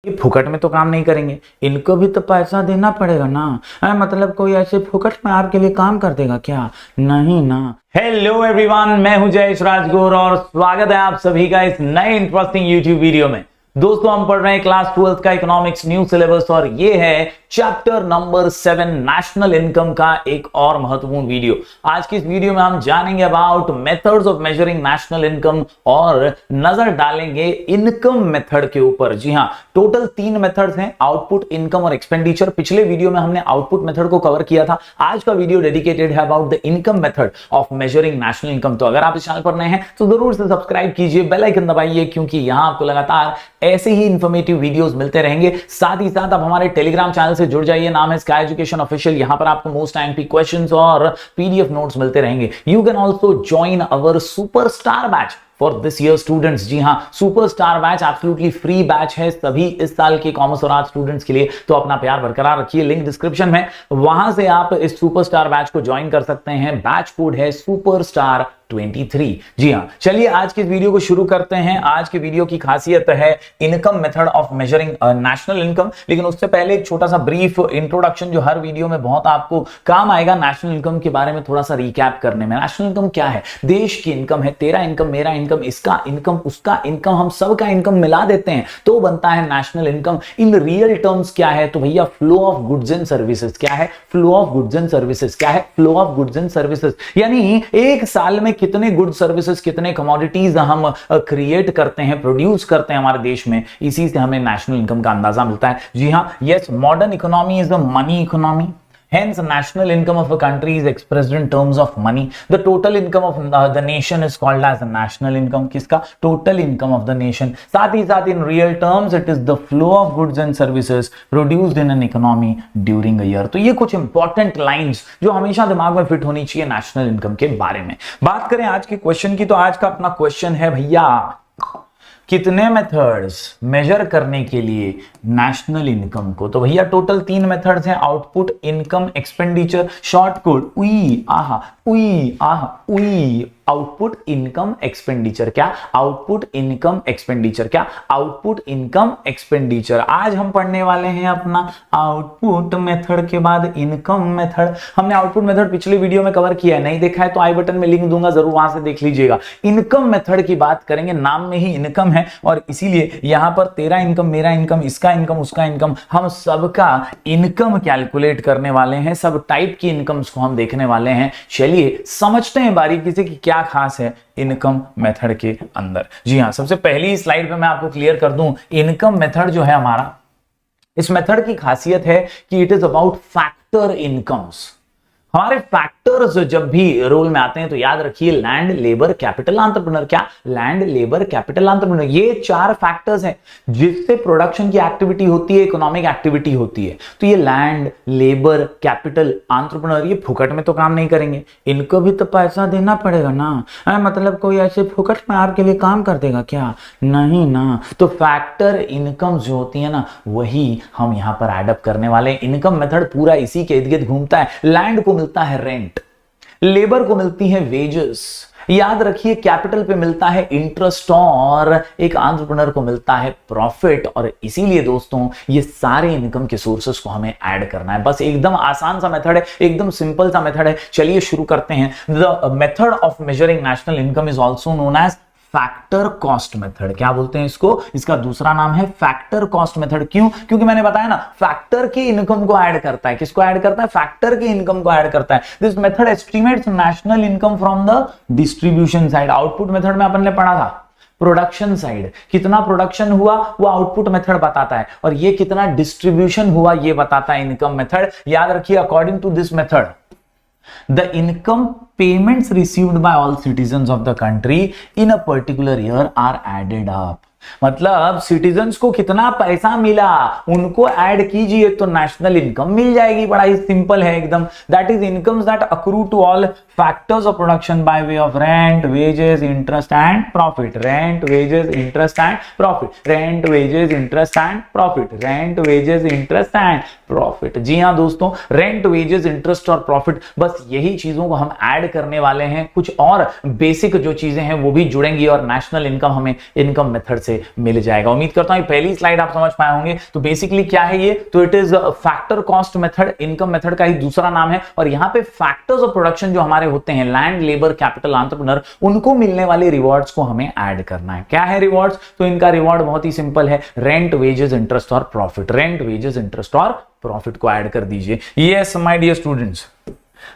ये फुकट में तो काम नहीं करेंगे, इनको भी तो पैसा देना पड़ेगा ना। मतलब कोई ऐसे फुकट में आपके लिए काम कर देगा क्या? नहीं ना। हेलो एवरीवन, मैं हूं जयेश राजगुरु और स्वागत है आप सभी का इस नए इंटरेस्टिंग यूट्यूब वीडियो में। दोस्तों, हम पढ़ रहे हैं क्लास 12th का इकोनॉमिक्स न्यू सिलेबस और ये है चैप्टर नंबर 7 नेशनल इनकम का एक और महत्वपूर्ण वीडियो। आज की इस वीडियो में हम जानेंगे about methods of measuring national income और नजर डालेंगे इनकम मेथड के ऊपर। जी हां, टोटल 3 मेथड्स हैं, आउटपुट, इनकम और एक्सपेंडिचर। पिछले वीडियो में हमने आउटपुट मेथड को कवर किया था। आज का वीडियो डेडिकेटेड है about the income method of measuring national income. तो अगर आप इस चैनल पर नए हैं तो जरूर से सब्सक्राइब कीजिए, बेल आइकन दबाइए, क्योंकि यहां आपको लगातार ऐसे ही इंफॉर्मेटिव वीडियोस मिलते रहेंगे। साथ ही साथ आप हमारे टेलीग्राम चैनल से जुड़ जाइए, नाम है स्काई एजुकेशन ऑफिशियल। यहां पर आपको मोस्ट आईएमपी क्वेश्चंस और पीडीएफ नोट्स मिलते रहेंगे। You can also join our superstar batch for this year students. जी हां, superstar batch absolutely free batch है सभी इस साल के कॉमर्स और आर्ट्स स्टूडेंट्स के लिए। तो अपना प्यार बरकरार रखिए, लिंक डिस्क्रिप्शन में, वहां से आप इस सुपरस्टार बैच को ज्वाइन कर सकते हैं। बैच कोड है सुपरस्टार 23। जी हां, चलिए आज के वीडियो को शुरू करते हैं। आज के वीडियो की खासियत है income method of measuring national income. लेकिन उससे पहले एक छोटा सा ब्रीफ इंट्रोडक्शन जो हर वीडियो में बहुत आपको काम आएगा, नेशनल इनकम के बारे में थोड़ा सा रिकैप करने में। नेशनल इनकम क्या है? देश की इनकम है, तेरा इनकम, मेरा इनकम, इसका इनकम, उसका इनकम, हम सबका इनकम मिला देते हैं तो बनता है national income. In real terms क्या है? तो भैया flow of goods and services. क्या है flow of goods and services? क्या है flow of goods and services? यानी एक साल में कितने गुड्स सर्विसेज, कितने कमोडिटीज हम क्रिएट करते हैं, प्रोड्यूस करते हैं हमारे देश में, इसी से हमें नेशनल इनकम का अंदाजा मिलता है। जी हां, yes, modern economy is a money economy. Hence, national income of a country is expressed in terms of money. The total income of the nation is called as the national income. किसका? Total income of the nation. साथ ही साथ in real terms, it is the flow of goods and services produced in an economy during a year. तो ये कुछ important lines जो हमेशा दिमाग में फिट होनी चाहिए नेशनल इनकम के बारे में। बात करें आज के क्वेश्चन की, तो आज का अपना क्वेश्चन है भैया, कितने मेथड्स मेजर करने के लिए नेशनल इनकम को? तो भैया टोटल 3 मेथड्स हैं, output, income, expenditure. Short code उई आहा उई आहा उई। Output, income, expenditure. क्या? Output, income, expenditure. क्या? Output, income, expenditure. आज हम पढ़ने वाले हैं अपना आउटपुट मेथड के बाद इनकम मेथड। हमने आउटपुट मेथड पिछले वीडियो में कवर किया है, नहीं देखा है तो आई बटन में लिंक दूंगा, जरूर वहां से देख लीजिएगा। इनकम मेथड की बात करेंगे, नाम में ही इनकम है और इसीलिए यहां पर तेरा इनकम, मेरा इनकम, इसका इनकम, उसका इनकम, हम सबका इनकम कैलकुलेट करने वाले हैं। सब टाइप की इनकम्स को हम देखने वाले हैं। चलिए समझते हैं बारीकी से कि क्या खास है इनकम मेथड के अंदर। जी हां, सबसे पहली स्लाइड पे मैं आपको क्लियर कर दूं, इनकम मेथड जो है हमारा, इस मेथड की खासियत है कि it is about factor incomes. हमारे फैक्टर्स जब भी रोल में आते हैं तो याद रखिए, लैंड, लेबर, कैपिटल, एंटरप्रेन्योर। क्या? Land, labour, capital, entrepreneur. ये 4 फैक्टर्स हैं जिससे प्रोडक्शन की एक्टिविटी होती है, इकोनॉमिक एक्टिविटी होती है। तो ये लैंड, लेबर, कैपिटल, एंटरप्रेन्योर, ये फुकट में तो काम नहीं करेंगे, इनको भी तो पैसा देना पड़ेगा ना। मतलब कोई ऐसे फुकट में आपके लिए काम कर देगा क्या? नहीं ना। तो फैक्टर इनकम जो होती है ना, वही हम यहां पर एडअप करने वाले हैं। इनकम मेथड पूरा इसी के इर्द गिर्द घूमता है। लैंड को मिलता है रेंट, लेबर को मिलती है वेजेस, याद रखिए कैपिटल पे मिलता है इंटरेस्ट और एक एंटरप्रेन्योर को मिलता है प्रॉफिट। और इसीलिए दोस्तों ये सारे इनकम के सोर्सेस को हमें ऐड करना है। बस एकदम आसान सा मेथड है, एकदम सिंपल सा मेथड है। चलिए शुरू करते हैं। The method of measuring national income is also known age factor cost method. क्या बोलते हैं इसको? इसका दूसरा नाम है फैक्टर कॉस्ट मेथड। क्यों? क्योंकि मैंने बताया ना, फैक्टर की इनकम को ऐड करता है। किसको ऐड करता है? फैक्टर की इनकम को ऐड करता है। This method estimates national income from the distribution side. Output method में अपन ने पढ़ा था प्रोडक्शन साइड, कितना प्रोडक्शन हुआ वो आउटपुट मेथड बताता है, और ये कितना डिस्ट्रीब्यूशन हुआ ये बताता है इनकम मेथड। याद रखिए, according to this method the income payments received by all citizens of the country in a particular year are added up. मतलब सिटीजन्स को कितना पैसा मिला उनको ऐड कीजिए तो नेशनल इनकम मिल जाएगी। बड़ा ही सिंपल है एकदम। That is incomes that accrue to all factors of production by way of rent, wages, interest and profit, rent, wages, interest and profit, rent, wages, interest and profit, rent, wages, interest and profit. जी हाँ दोस्तों, rent, wages, interest और profit, बस यही चीजों को हम add करने वाले हैं। कुछ और बेसिक जो चीजें हैं वो भी जुड़ेंगी और नेशनल इनकम हमें इनकम मेथड से मिल जाएगा। उम्मीद करता हूं पहली स्लाइड आप समझ पाए होंगे। तो बेसिकली क्या है ये, तो it is factor cost method, income method का ही दूसरा नाम है। और यहां पे फैक्टर्स ऑफ प्रोडक्शन जो हमारे होते हैं, लैंड, लेबर, कैपिटल, एंटरप्रेन्योर, उनको मिलने वाले रिवॉर्ड्स को हमें ऐड करना है। क्या है रिवॉर्ड्स, तो इनका रिवॉर्ड बहुत ही सिंपल है, रेंट, वेजेस, इंटरेस्ट और प्रॉफिट। रेंट, वेजेस, इंटरेस्ट और प्रॉफिट को ऐड कर दीजिए। Yes my dear students,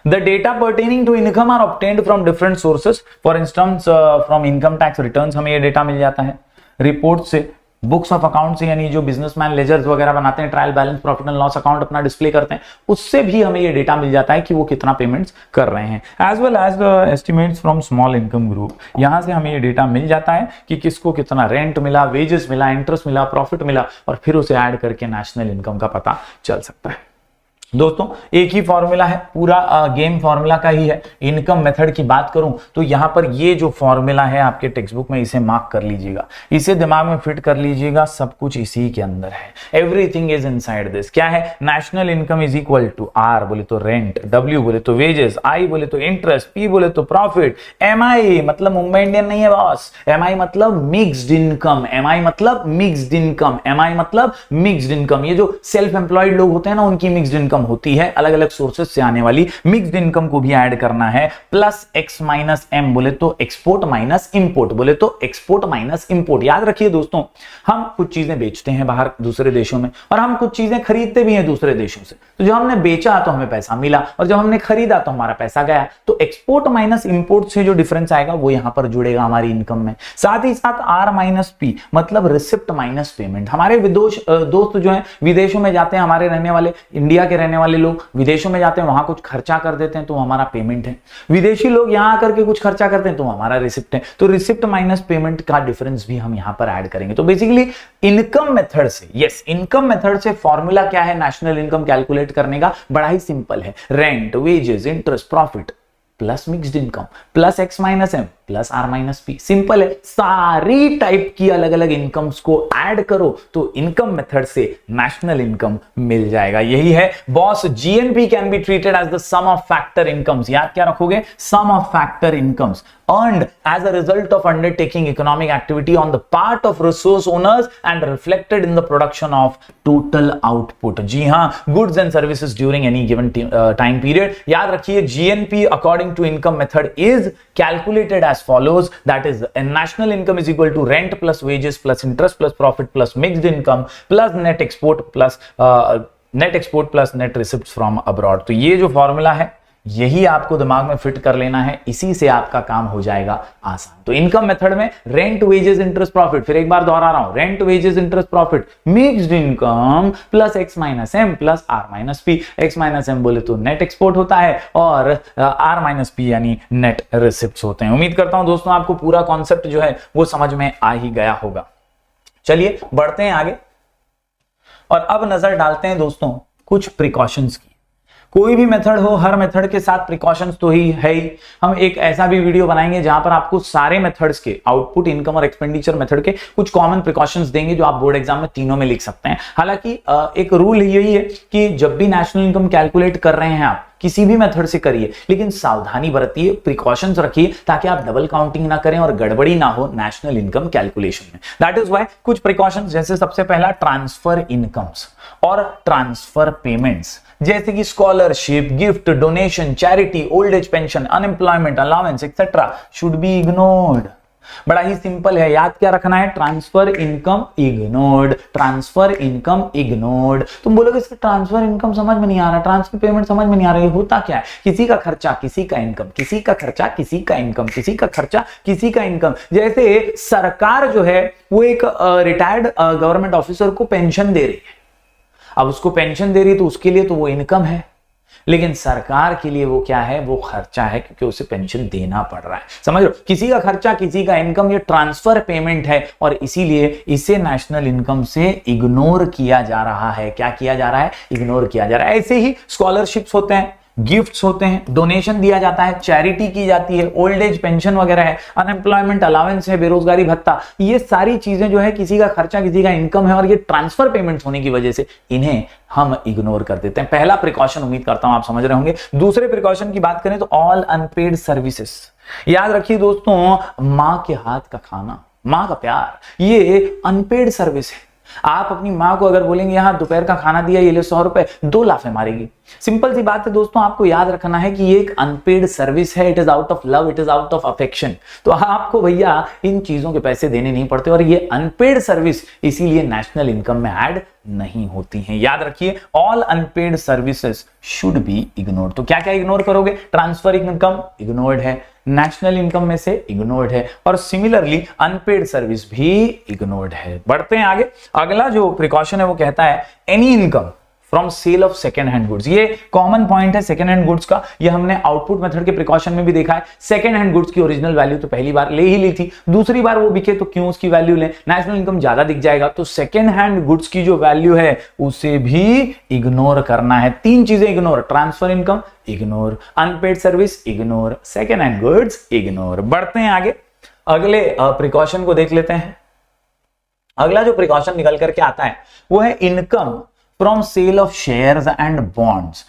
the data pertaining to income are obtained from different sources. For instance, from income tax returns हमें ये डेटा मिल जाता है, रिपोर्ट से, बुक्स ऑफ अकाउंट से, यानी जो बिजनेसमैन लेजर्स वगैरह बनाते हैं, trial balance, profit and loss account अपना डिस्प्ले करते हैं, उससे भी हमें ये डेटा मिल जाता है कि वो कितना पेमेंट्स कर रहे हैं। As well as the estimates from small income group, यहां से हमें ये डेटा मिल जाता है कि किसको कितना रेंट मिला, वेजेस मिला, इंटरेस्ट मिला, प्रॉफिट मिला, और फिर उसे ऐड करके नेशनल इनकम का पता चल सकता है। दोस्तों एक ही फॉर्मूला है, पूरा गेम फॉर्मूला का ही है। इनकम मेथड की बात करूं तो यहां पर ये जो फॉर्मूला है आपके टेक्स्ट बुक में, इसे मार्क कर लीजिएगा, इसे दिमाग में फिट कर लीजिएगा, सब कुछ इसी के अंदर है। Everything is inside this. क्या है, national income is equal to R बोले तो रेंट, डब्ल्यू बोले तो वेजेस, आई बोले तो इंटरेस्ट, पी बोले तो प्रॉफिट, एम आई मतलब मुंबई इंडियन नहीं है बॉस, एम आई मतलब मिक्स्ड इनकम, एम आई मतलब मिक्स्ड इनकम, एम आई मतलब मिक्स्ड इनकम। ये जो सेल्फ एम्प्लॉयड लोग होते हैं ना, उनकी मिक्स्ड इनकम होती है, अलग अलग सोर्सेस से आने वाली मिक्स्ड इनकम को भी ऐड करना है। प्लस एक्स माइनस एम बोले तो एक्सपोर्ट माइनस इंपोर्ट, बोले तो एक्सपोर्ट माइनस इंपोर्ट। याद रखिए दोस्तों, हम कुछ चीजें बेचते हैं बाहर दूसरे देशों में, और हम कुछ चीजें खरीदते भी हैं दूसरे देशों से। तो जब हमने बेचा तो हमें पैसा मिला, और जब हमने खरीदा तो हमारा पैसा गया। तो एक्सपोर्ट माइनस इंपोर्ट से जो डिफरेंस आएगा वो यहां पर जुड़ेगा हमारी इनकम में। साथ ही साथ आर माइनस पी मतलब रिसिप्ट माइनस पेमेंट। हमारे दोस्त जो है विदेशों में जाते हैं, हमारे रहने वाले, इंडिया के रहने वाले लोग विदेशों में जाते हैं, वहां कुछ खर्चा कर देते हैं तो हमारा पेमेंट है। विदेशी लोग यहां आकर के कुछ खर्चा करते हैं तो हमारा रिसिप्ट है। तो रिसिप्ट माइनस पेमेंट का डिफरेंस भी हम यहां पर ऐड करेंगे। तो बेसिकली इनकम मेथड से, यस इनकम मेथड से फॉर्मूला क्या है नेशनल इनकम कैलकुलेट करने का, बड़ा ही सिंपल है, rent, wages, interest, profit plus mixed income plus X minus M plus R minus P. Simple है, सारी टाइप की अलग अलग इनकम्स को ऐड करो तो इनकम मेथड से नेशनल इनकम मिल जाएगा। यही है boss, GNP can be treated as the sum of factor incomes. याद क्या रखोगे, sum of factor incomes earned as a result of undertaking economic activity on the part of resource owners and reflected in the production of total output। जी हाँ, goods and services during any given time period। याद रखिए, GNP according to income method is calculated as follows, that is national income is equal to rent plus wages plus interest plus profit plus mixed income plus net export plus net receipts from abroad। तो ये जो formula है यही आपको दिमाग में fit कर लेना है, इसी से आपका काम हो जाएगा आसान। तो इनकम मेथड में रेंट, वेजेस, इंटरेस्ट, प्रॉफिट, फिर एक बार दोहरा रहा हूं, rent, wages, interest, profit, mixed income plus X minus M plus R minus P. X minus M बोले तो नेट एक्सपोर्ट होता है और आर माइनस पी यानी नेट रिसिप्ट्स होते हैं। उम्मीद करता हूं दोस्तों आपको पूरा कॉन्सेप्ट जो है वो समझ में आ ही गया होगा। चलिए बढ़ते हैं आगे और अब नजर डालते हैं दोस्तों कुछ प्रिकॉशंस की। कोई भी मेथड हो, हर मेथड के साथ प्रिकॉशंस तो ही है ही। हम एक ऐसा भी वीडियो बनाएंगे जहां पर आपको सारे मेथड्स के, आउटपुट, इनकम और एक्सपेंडिचर मेथड के कुछ कॉमन प्रिकॉशंस देंगे जो आप बोर्ड एग्जाम में तीनों में लिख सकते हैं। हालांकि एक रूल यही है कि जब भी नेशनल इनकम कैलकुलेट कर रहे हैं आप, किसी भी मेथड से करिए, लेकिन सावधानी बरतिए, प्रिकॉशंस रखिए ताकि आप डबल काउंटिंग ना करें और गड़बड़ी ना हो नेशनल इनकम कैलकुलेशन में। दैट इज व्हाई कुछ प्रिकॉशंस, जैसे सबसे पहला ट्रांसफर इनकम्स और ट्रांसफर पेमेंट्स, जैसे कि scholarship, gift, donation, charity, old age pension, unemployment allowance etcetera should be ignored. बड़ा ही सिंपल है, याद क्या रखना है, transfer income ignored, transfer income ignored. तुम बोलोगे इसका ट्रांसफर इनकम समझ में नहीं आ रहा, ट्रांसफर पेमेंट समझ में नहीं आ रहा, होता क्या है, किसी का खर्चा किसी का इनकम, किसी का खर्चा किसी का इनकम, किसी का खर्चा किसी का इनकम। जैसे सरकार जो है वो एक रिटायर्ड गवर्नमेंट ऑफिसर को पेंशन दे रही है, अब उसको पेंशन दे रही तो उसके लिए तो वो इनकम है, लेकिन सरकार के लिए वो क्या है, वो खर्चा है, क्योंकि उसे पेंशन देना पड़ रहा है। समझ लो, किसी का खर्चा किसी का इनकम, ये ट्रांसफर पेमेंट है और इसीलिए इसे नेशनल इनकम से इग्नोर किया जा रहा है। क्या किया जा रहा है, इग्नोर किया जा रहा है। ऐसे ही स्कॉलरशिप्स होते हैं, गिफ्ट्स होते हैं, डोनेशन दिया जाता है, चैरिटी की जाती है, ओल्ड एज पेंशन वगैरह है, अनएम्प्लॉयमेंट अलाउंस है, बेरोजगारी भत्ता, ये सारी चीजें जो है किसी का खर्चा, किसी का इनकम है और ये ट्रांसफर पेमेंट्स होने की वजह से इन्हें हम इग्नोर कर देते हैं। पहला प्रिकॉशन उम्मीद करता हूं आप समझ रहे होंगे। दूसरे प्रिकॉशन की बात करें तो ऑल अनपेड सर्विसेज। याद रखिए दोस्तों, मां के हाथ का खाना, मां का प्यार, ये अनपेड सर्विस है। आप अपनी मां को अगर बोलेंगे यहां दोपहर का खाना दिया, ये ले 100 रुपए, 2 लाफे मारेगी। सिंपल सी बात है दोस्तों, आपको याद रखना है कि ये एक अनपेड सर्विस है। It is out of love, it is out of affection. तो आपको भैया इन चीजों के पैसे देने नहीं पड़ते और ये अनपेड सर्विस इसीलिए नेशनल इनकम में ऐड नहीं होती हैं। याद रखिए, all unpaid services should be ignored. तो क्या क्या इग्नोर करोगे? ट्रांसफर इनकम इग्नोर्ड है, नेशनल इनकम में से इग्नोर्ड है और सिमिलरली अनपेड सर्विस भी इग्नोर्ड है। बढ़ते हैं आगे। अगला जो प्रिकॉशन है वो कहता है any income from sale of second hand goods. ये कॉमन पॉइंट है सेकेंड हैंड गुड्स का, ये हमने आउटपुट मेथड के प्रिकॉशन में भी देखा है। सेकेंड हैंड गुड्स की ओरिजिनल वैल्यू तो पहली बार ले ही ली थी, दूसरी बार वो बिके तो क्यों उसकी वैल्यू लें, नेशनल इनकम ज्यादा दिख जाएगा। तो सेकेंड हैंड गुड्स की जो वैल्यू है उसे भी इग्नोर करना है। 3 चीजें ignore, transfer income ignore, unpaid service ignore, second hand goods ignore. बढ़ते हैं आगे, अगले प्रिकॉशन को देख लेते हैं। अगला जो प्रिकॉशन निकल करके आता है वो है income from sale of shares and bonds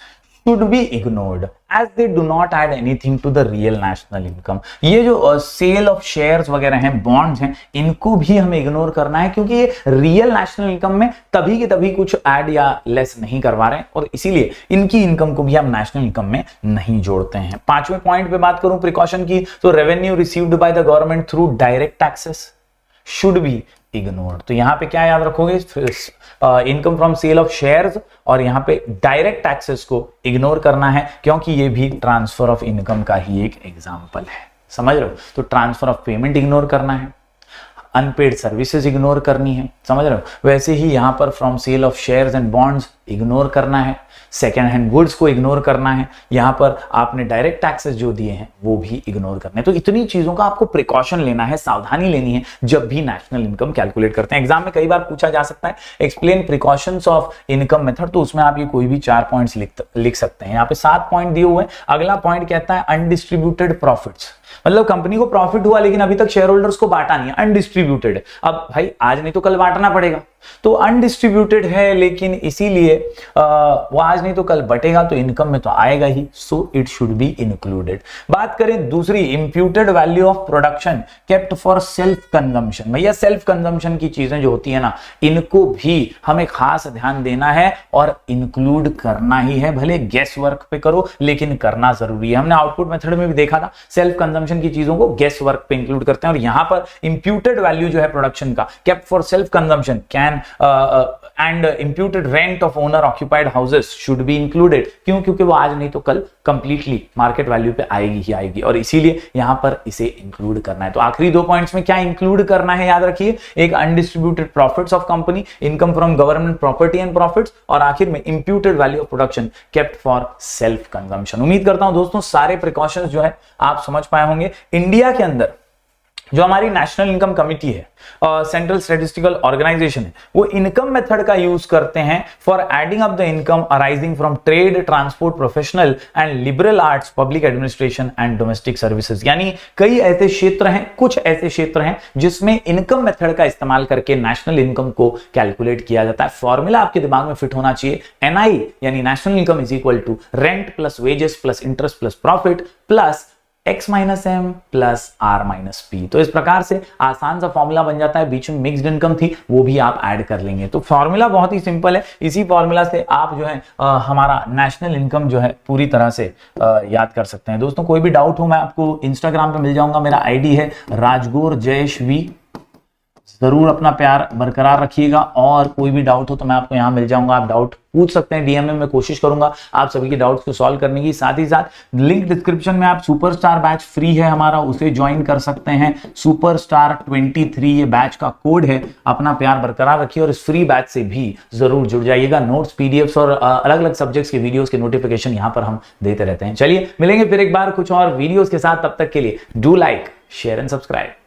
should be ignored as they do not add anything to the real national income। ये जो सेल ऑफ शेयर्स वगैरह हैं, बॉन्ड्स हैं, इनको भी हमें इग्नोर करना है क्योंकि ये रियल नेशनल इनकम में तभी के तभी कुछ ऐड या लेस नहीं करवा रहे हैं और इसीलिए इनकी इनकम को भी हम नेशनल इनकम में नहीं जोड़ते हैं। 5वें पॉइंट पे बात करूं प्रिकॉशन की, तो revenue received by the government through direct taxes should be ignored. तो यहां पे क्या याद रखोगे? Income from sale of shares और यहां पे डायरेक्ट टैक्सेस को इग्नोर करना है क्योंकि ये भी ट्रांसफर ऑफ इनकम का ही एक एग्जांपल है। समझ रहे हो? तो ट्रांसफर ऑफ पेमेंट इग्नोर करना है, अनपेड सर्विसेज इग्नोर करनी है। समझ रहे हो? वैसे ही यहां पर from sale of shares and bonds ignore करना है, सेकेंड हैंड गुड्स को इग्नोर करना है, यहां पर आपने डायरेक्ट टैक्सेस जो दिए हैं वो भी इग्नोर करने हैं। तो इतनी चीजों का आपको प्रिकॉशन लेना है, सावधानी लेनी है जब भी नेशनल इनकम कैलकुलेट करते हैं। एग्जाम में कई बार पूछा जा सकता है explain precautions of income method, तो उसमें आप ये कोई भी 4 पॉइंट्स लिख सकते हैं। यहाँ पे 7 पॉइंट दिए हुए हैं। अगला पॉइंट कहता है अनडिस्ट्रीब्यूटेड प्रॉफिट्स, मतलब कंपनी को प्रॉफिट हुआ लेकिन अभी तक शेयर होल्डर्स को बांटा नहीं है, अनडिस्ट्रीब्यूटेड। अब भाई आज नहीं तो कल बांटना पड़ेगा, तो अनडिस्ट्रीब्यूटेड है लेकिन इसीलिए वो आज नहीं तो कल बटेगा तो इनकम में तो आएगा ही, so it should be included. बात करें दूसरी, imputed value of production kept for self consumption. भैया सेल्फ कंजम्पशन की चीजें जो होती है ना, इनको भी हमें खास ध्यान देना है और इंक्लूड करना ही है। भले गेस वर्क पे करो लेकिन करना जरूरी है। हमने आउटपुट मेथड में भी देखा था, सेल्फ कंजम्पशन की चीजों को गेस वर्क पे इंक्लूड करते हैं और यहां पर इंप्यूटेड वैल्यू जो है प्रोडक्शन का kept for self consumption can and imputed rent of owner occupied houses should be included। क्यों? क्योंकि वो आज नहीं तो कल कंप्लीटली मार्केट वैल्यू पे आएगी ही आएगी और इसीलिए यहां पर इसे इंक्लूड करना है। तो आखिरी 2 पॉइंट्स में क्या इंक्लूड करना है याद रखिए, एक undistributed profits of company, income from government property and profits, और आखिर में imputed value of production kept for self consumption. उम्मीद करता हूं दोस्तों सारे प्रिकॉशंस जो है आप समझ पाए होंगे। इंडिया के अंदर जो हमारी नेशनल इनकम कमिटी है, सेंट्रल स्टैटिस्टिकल ऑर्गेनाइजेशन है, वो इनकम मेथड का यूज करते हैं for adding up the income arising from trade, transport, professional and liberal arts, public administration and domestic services. यानी कई ऐसे क्षेत्र हैं, कुछ ऐसे क्षेत्र हैं जिसमें इनकम मेथड का इस्तेमाल करके नेशनल इनकम को कैलकुलेट किया जाता है। फॉर्मूला आपके दिमाग में फिट होना चाहिए, एनआई यानी national income is equal to rent plus wages plus interest plus profit plus x minus M plus R minus P. तो इस प्रकार से आसान सा फॉर्मूला बन जाता है। बीच में मिक्स्ड इनकम थी, वो भी आप ऐड कर लेंगे। तो फॉर्मूला बहुत ही सिंपल है, इसी फॉर्मूला से आप जो है हमारा नेशनल इनकम जो है पूरी तरह से याद कर सकते हैं। दोस्तों कोई भी डाउट हो मैं आपको इंस्टाग्राम पे मिल जाऊंगा, मेरा आईडी है राजगोर जयश्वी। जरूर अपना प्यार बरकरार रखिएगा और कोई भी डाउट हो तो मैं आपको यहाँ मिल जाऊंगा, आप डाउट पूछ सकते हैं डीएम में। मैं कोशिश करूंगा आप सभी के डाउट्स को सॉल्व करने की। साथ ही साथ लिंक डिस्क्रिप्शन में आप सुपरस्टार बैच फ्री है हमारा, उसे ज्वाइन कर सकते हैं। सुपरस्टार 23 ये बैच का कोड है। अपना प्यार बरकरार रखिए और इस फ्री बैच से भी जरूर जुड़ जाइएगा। नोट्स, पीडीएफ्स और अलग अलग सब्जेक्ट्स के वीडियोस के नोटिफिकेशन यहाँ पर हम देते रहते हैं। चलिए मिलेंगे फिर एक बार कुछ और वीडियोस के साथ, तब तक के लिए do like, share and subscribe.